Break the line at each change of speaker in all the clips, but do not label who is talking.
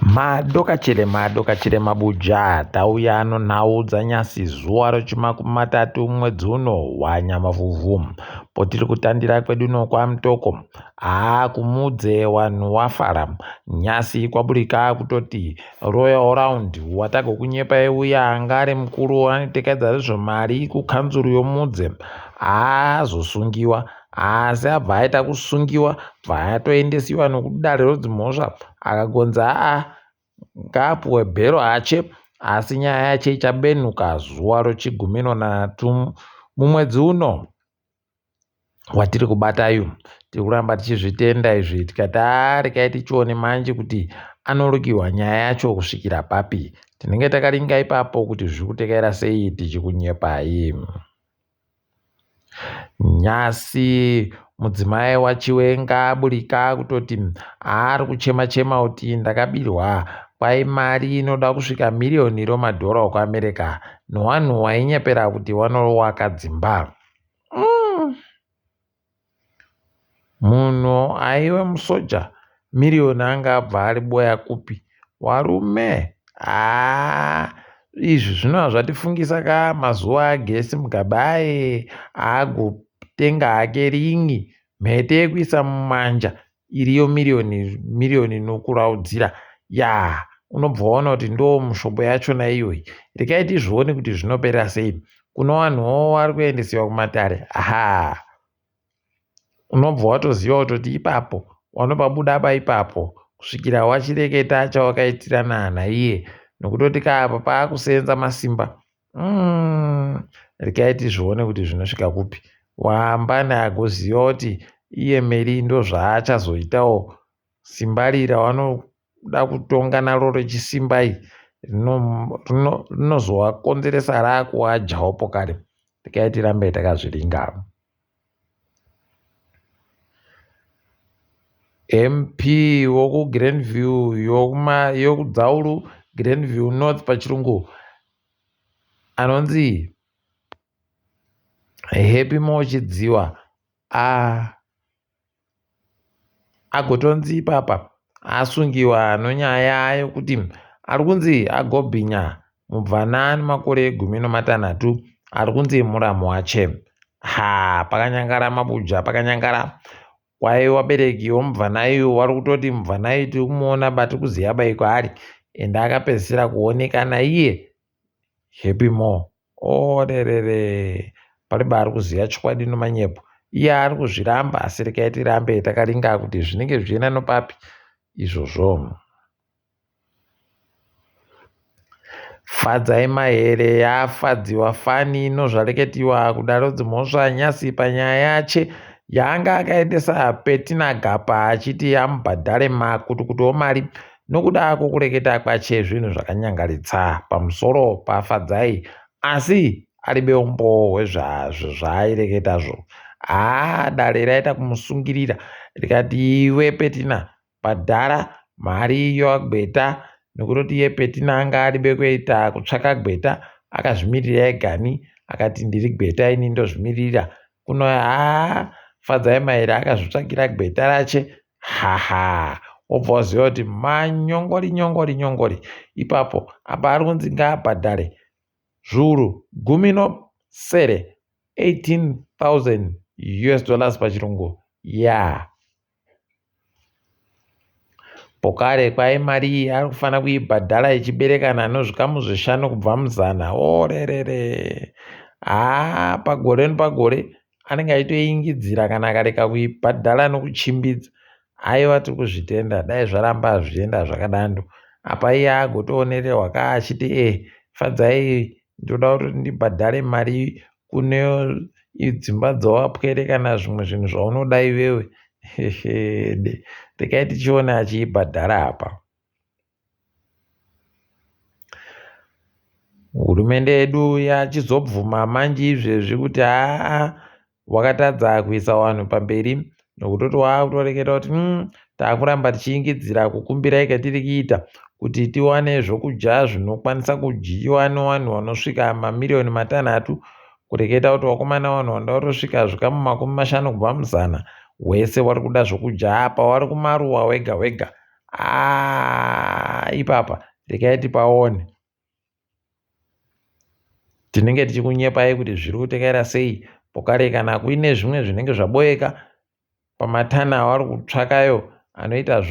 madokachere mabuja tauya anonhaudza nyasi zuva rechimakumi matatu mwedzi uno wanyamavhuvhu potiri kutandira kwedu nokwamutoko kumudze wanhu wafara nyasi kwaburika kutoti royal round watagokunyepai uya anga ari mukuru anotekedza rezvemari kukanzuru yomudze azosungiwa asi abva aita kusungiwa bva atoendesiwa nokudare rodzimhosva akagonza ngaapuwe bhero hache asi nyaya yache ichabenuka zuva rechigumi mumwedzi uno watiri kubatayu. Tiri kuramba tichizvitenda izvi tikati regai tichione manje kuti anorukirwa nyaya yacho kusvikira papi. Tinenge takaringa ipapo kuti zviri kutekera sei tichikunyepai. Nyasi mudzimai wachiwenga aburika kutoti ari kuchema kuti ndakabirwa kwai mari inoda kusvika miriyoni remadhora okuAmerica nevanhu wainyepera kuti vanovaka dzimba. Munhu aive musoja miriyoni anga abva ari boya kupi warume. Izvi zvinova zvatifungisa mazuva agesi mugabaye agotenga hake ringi mhete yekuisa mumanja iriyo miriyoni nokuraudzira unobva waona kuti ndo mushobo yachona iyoyi. Regai tizvione kuti zvinopera sei. Kuno vanhuwo vari kuendesiwa kumatare unobva watoziva kutoti ipapo wanobabuda ipapo kusvikira wachireketa chawakaitirana naiye nokutoti apa paakusenza masimba. Regai tizvione kuti zvinosvika kupi. Waambane agoziva kuti iye meri ndo zvaachazoitawo simba rira wanoda kutonga naro rechisimbai rinozovakonzeresa raakuvajawo pokare. Regai tirambe takazviringa. MP wokuGranville yokudzauru Granville North pachirungu anonzi Happy Mochidziwa agotonzi ipapa asungiwa nonyaya yokuti ari kunzi agobhinya mubvana nemakore 16 ari kunzi muramu wache. Pakanyangara mabuja pakanyangara. Kwai wabereki womubvanayu wari kutoti mubvanayu tiri kumuona bati kuziva bai kwaari ende akapedzisira kuoneka naiye Happy Mo. Orerere pariba ari kuziva chokwadi nomanyepo. Iye ari kuzviramba asi regai tirambe takaringa kuti zvinenge zvichienda nopapi izvozvo. Fadzai mahere yafadziwa fani nozvareketiwa kudaro dzimhosva nyasi panyaya yache yaanga akaendesa Petina Gapa achiti amubhadhare makutukutiwo mari nokuda kwokureketa kwache zvinhu zvakanyangaritsa pamusoro pafadzai asi ari beumbo hwezvaaireketazvo. Dare raita kumusungirira rikati iwe Petina bhadhara mari yowagweta nokutoti iye Petina anga ari bekuita kutsvaka gweta akazvimirira egani akati ndiri gweta ini ndozvimirira kuno fadzai mahere akazvitsvakira gweta rache obva waziva kuti nyongori ipapo apa ari kunzi ngaabhadhare zviuru 18,000 US$ pachirungu. Pokare kwai mari iyi ari kufanira kuibhadhara ichiberekana nozvikamu 5 kubva muzana. Orerere pagore nepagore anenge aitoingidzira kana akareka kuibhadhara nokuchimbidza. Aiwa tiri kuzvitenda dai zvaramba zvichienda zvakadando. Apa iye agotoonererwa achiti fadzai ndoda kuti ndibhadhare mari kune dzimba dzawapwere kana zvimwe zvinhu zvaunoda iwewe. Regai tichiona achiibhadhara apa. Hurumende yedu yachizobvuma manje izvezvi kuti wakatadza kuisa vanhu pamberi nokutoti waakutoreketa kuti taakuramba tichiingidzira kukumbirai katiri kuita kuti tiwane zvokudya zvinokwanisa kudyiwa nevanhu vanosvika mamiriyoni 6 kureketa kuti wakomana vanhu vanoda kutosvika zvikamu 50 kubva muzana wese wari kuda zvokudya apa wari kumaruwa wega wega. ipapa rekai tipaone. Tinenge tichikunyepai kuti zviri kutekera sei pokare kana kuine zvimwe zvinenge zvaboeka pamatana avari kutsvakayo anoita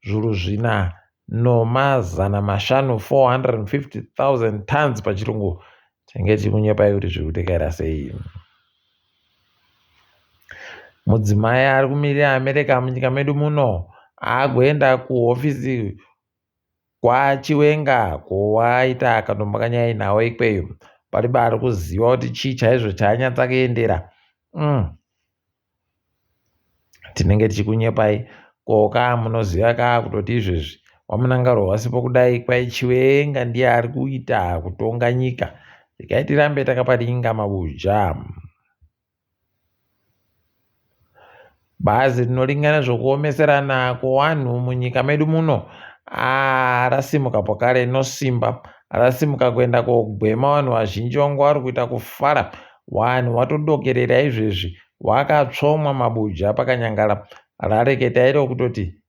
zviuru zvina nomazana mashanu 450,000 tons pachirungu. Tinenge tichikunyepai kuti zviri kutekera sei. Mudzimai ari kumirira America munyika medu muno agoenda kuhofisi kwaChiwenga kwaita akatomboka nawo ikweyo pariba ari kuziva kuti chii chaizvo chaanyatsa kuendera. Tinenge tichikunyepai koka munoziva kutoti izvezvi wamunangaro wasipo kudai kwai Chiwenga ndiye ari kuita kutonga nyika. Rekai tirambe takaparinga mabuja. Bazi rinoringana zvokuomeserana kwevanhu munyika medu muno rasimuka pokare nosimba. Rasimuka kuenda kogwema vanhu vazhinji vangu vari kuita kufara. Vanhu vatodokerera izvezvi vakatsvomwa mabuja pakanyangara. Rareketa iro kutoti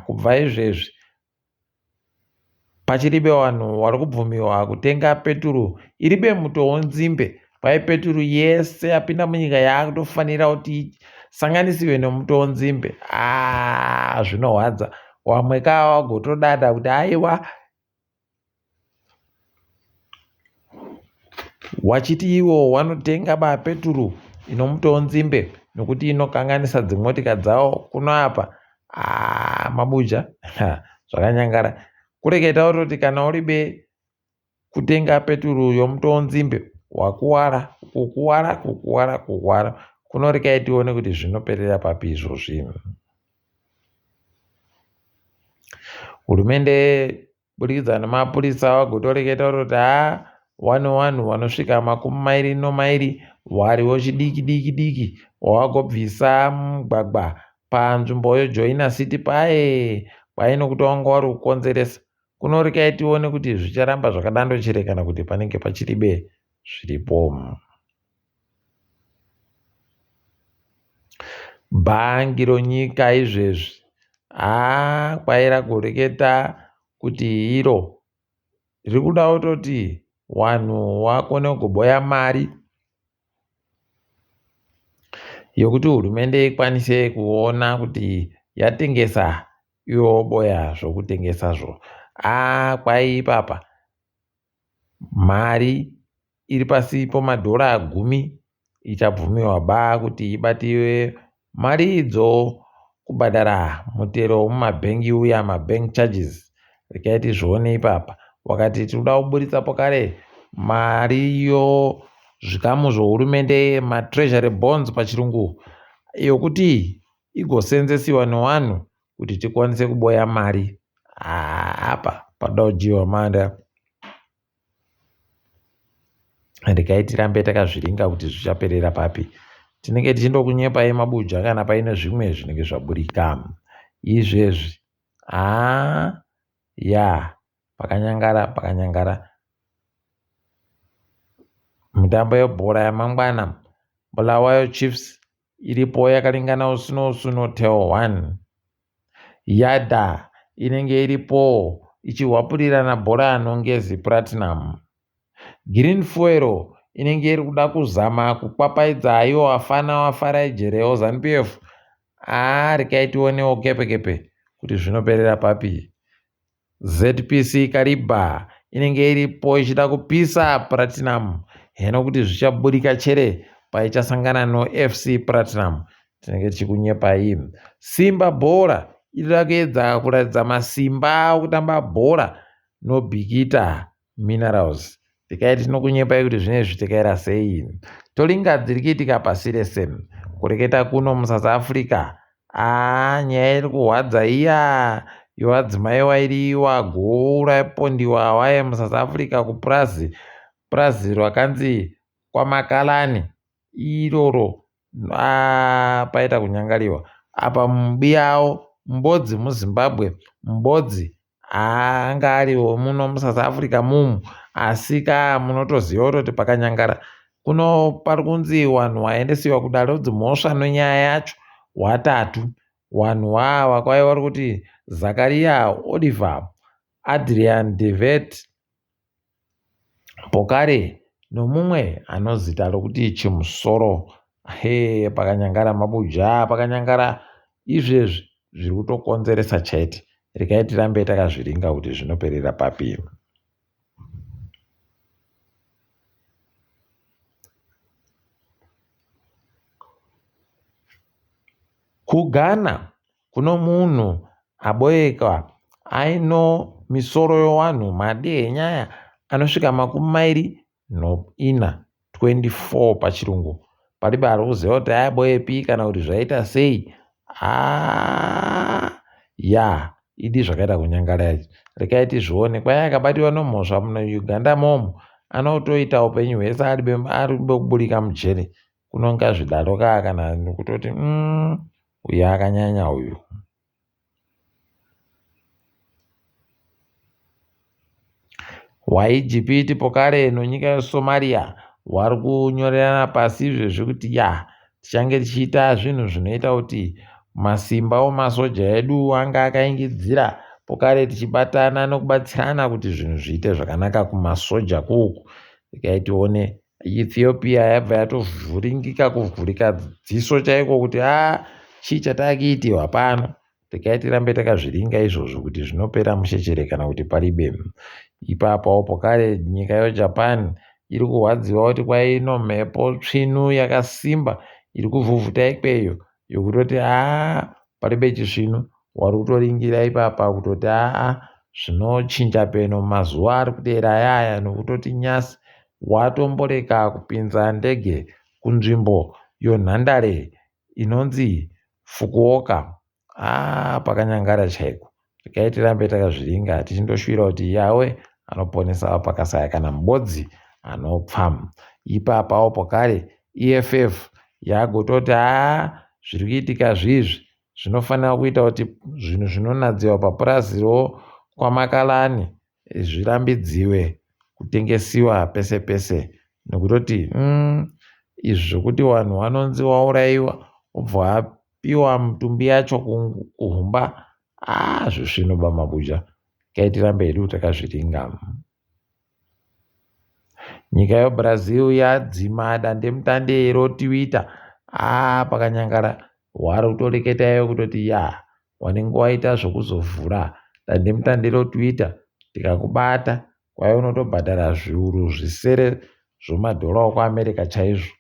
kubva izvezvi pachiribe vanhu vari kubvumiwa kutenga peturu iribe mutowo nzimbe. Pai peturu yese yapinda munyika yakutofanira kuti sanganisiwe nemutowo nzimbe. Zvinorwadza. Vamwe vagotodada kuti aiwa wachiti ivo wanotenga peturu inomutowo nzimbe nokuti inokanganisa dzimotika dzavo kuno apa. Mabuja zvakanyangara. Kureketa kuti kana uribe kutenga peturu yomutowo nzimbe wakuwara kukuwara. Kunorekai tione kuti zvinoperera papi izvozvi. Hurumende burikidza nemapurisa vagotoreketa kuti vanhu vanosvika 20 variwo chidiki wavagobvisa mugwagwa panzvimbo yeJoina City painokuti vanga vari kukonzeresa. Kunorekai tione kuti zvicharamba zvakadandochere kana kuti panenge pachiribe zviripo. Bhangi ronyika izvezvi kwaira kureketa kuti iro riri kuda kutoti vanhu vakone kugoboya mari yokuti hurumende ikwanise kuona kuti yatengesa iwo boya zvokutengesazvo. Kwai ipapa mari iri pasi pomadhora 10 ichabvumiwa kuti ibatiwe mari idzo kubhadhara mutero wemumabhengi uya mabank charges. Rekai tizvione ipapa. Wakati tinoda kuburitsa pokare mariyo zvikamu zvohurumende matreasury bonds pachirungu yokuti igosenzesiwa nevanhu kuti tikwanise kuboya mari. Apa pada kujiwa manda. Rekai tirambe takazviringa kuti zvichaperera papi. Tinenge tichindokunyepai mabuja kana paine zvimwe zvinenge zvaburika izvezvi. Pakanyangara. Mitambo yebhora yamangwana Bulawayo Chiefs iripo yakaringana usuno tail 1. Yada inenge iripo ichihwapurirana bhora anongezi Platinum. Green Fuel inenge iri kuda kuzama kukwapaidza ivo vafana vaFarai Jerewo ZANU-PF. Rekai tionewo kepe kuti zvinoperera papi. ZPC Kariba inenge iripo ichida kupisa Platinum. Heno kuti zvichaburika chere paichasangana noFC Platinum. Tinenge tichikunyepai. Simba bhora irikuda kuedza kuratidza masimba okutamba bhora noBikita Minerals. Rekai tinokunyepai kuti zvinezvi zvitekaira sei. Toringa dziri kuitika pasi rese. Kureketa kuno muSouth Africa nyaya iri kurwadza iya yevadzimai vairi vagourapondiwa waya muSouth Africa kupurazi rwakanzi kwaMakalani iroro paita kunyangariwa apa mubiyawo Mbodzi muZimbabwe. Mbodzi anga ariwo muno muSouth Africa mumu asi munotoziva kuti pakanyangara kuno pari kunzi vanhu vaendesiwa kudarodzi mhosva nonyaya yacho 3. Wanhu ava kwaiva vari kuti Zakaria Oliver, Adrian Devet Pokare nomumwe anozita rokuti Chimusoro. Pakanyangara mabuja, pakanyangara izvezvi zviri kutokonzeresa chaiti. Regai tirambe takazviringa kuti zvinoperera papi. KuGhana kuno munhu aboyeka aino misoro yewanhu madehenya anosvika 24 pachirungu. Paribe ari kuziva kuti aiboyepi kana kuti zvaita sei. Idi zvakaita kunyangara. Regai tizvione. Kwai akabatiwa nomhosva muno Uganda momo anotoita upenyu hwese ari kuburika mujeri. Kunonga zvidaro kana nokutoti uyu akanyanya uyu. YGP Pokare nonyika yeSomalia vari kunyorerana pasi izvezvi kuti tichange tichiita zvinhu zvinoita kuti masimba wemasoja edu anga akaingidzira. Pokare tichibatana nokubatsirana kuti zvinhu zviite zvakanaka kumasoja kuku. Regai tione. Ethiopia yabva yatovhuringika kuvhurika dziso chaiko kuti chii chatakiitirwa pano. Regai tirambe takazviringa izvozvo kuti zvinopera mushechere kana kuti paribe. Ipapo Pokare nyika yeJapan iri kurwadziwa kuti kwaino mhepo tsvinu yakasimba iri kuvhuvhuta ikweyo yokutoti paribe chisvinu. Wari kutoringira ipapa kutoti zvinochinja peno mazuva ari kudera yaya nokutoti nyasi watomboreka kupinza ndege kunzvimbo yonhandare inonzi Fukuoka. Pakanyangara chaiko. Regai tirambe takazviringa tichindoshuvira kuti yawe anoponesa pakasaya kana mbodzi anopfa. Ipapawo Pokare EFF yagototi zviri kuitika zvizvi zvinofanira kuita kuti zvinhu zvinonadziwa papurasiro kwamakalani zvirambidziwe kutengesiwa pese pese. Nokutoti izvi zvokuti vanhu vanonzi waurayiwa obva apiwa mutumbi yacho kuhumba. Zvinoba mabuja. Regai tirambe hedu takazviringa. Nyika yeBrazil yadzima dandemutande roTwitter. Pakanyangara wari kutoreketayo kutoti wanenge waita zvokuzovhura dandemutande roTwitter tikakubata kwai unotobhadhara zviuru zvisere zvomadhora okuAmerica chaizvo.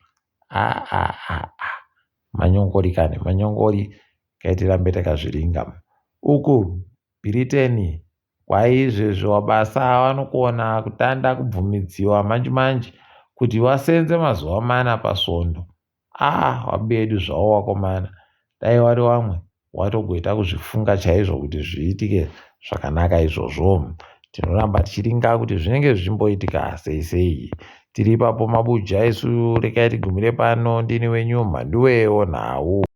Manyongori kani manyongori. Regai tirambe takazviringa. Uku Britain kwaizvezvo wabasa vanokona kutanda kubvumidziwa manje kuti wasenze mazuva 4 pasvondo. Wabedu zvavo wakomana. Dai wari wamwe watogoita kuzvifunga chaizvo kuti zviitike zvakanaka izvozvo. Tinoramba tichiringa kuti zvinenge zvichimboitika sei sei. Tiri ipapo mabuja isu. Regai tigumire pano. Ndini wenyu Mhanduwe Onhau.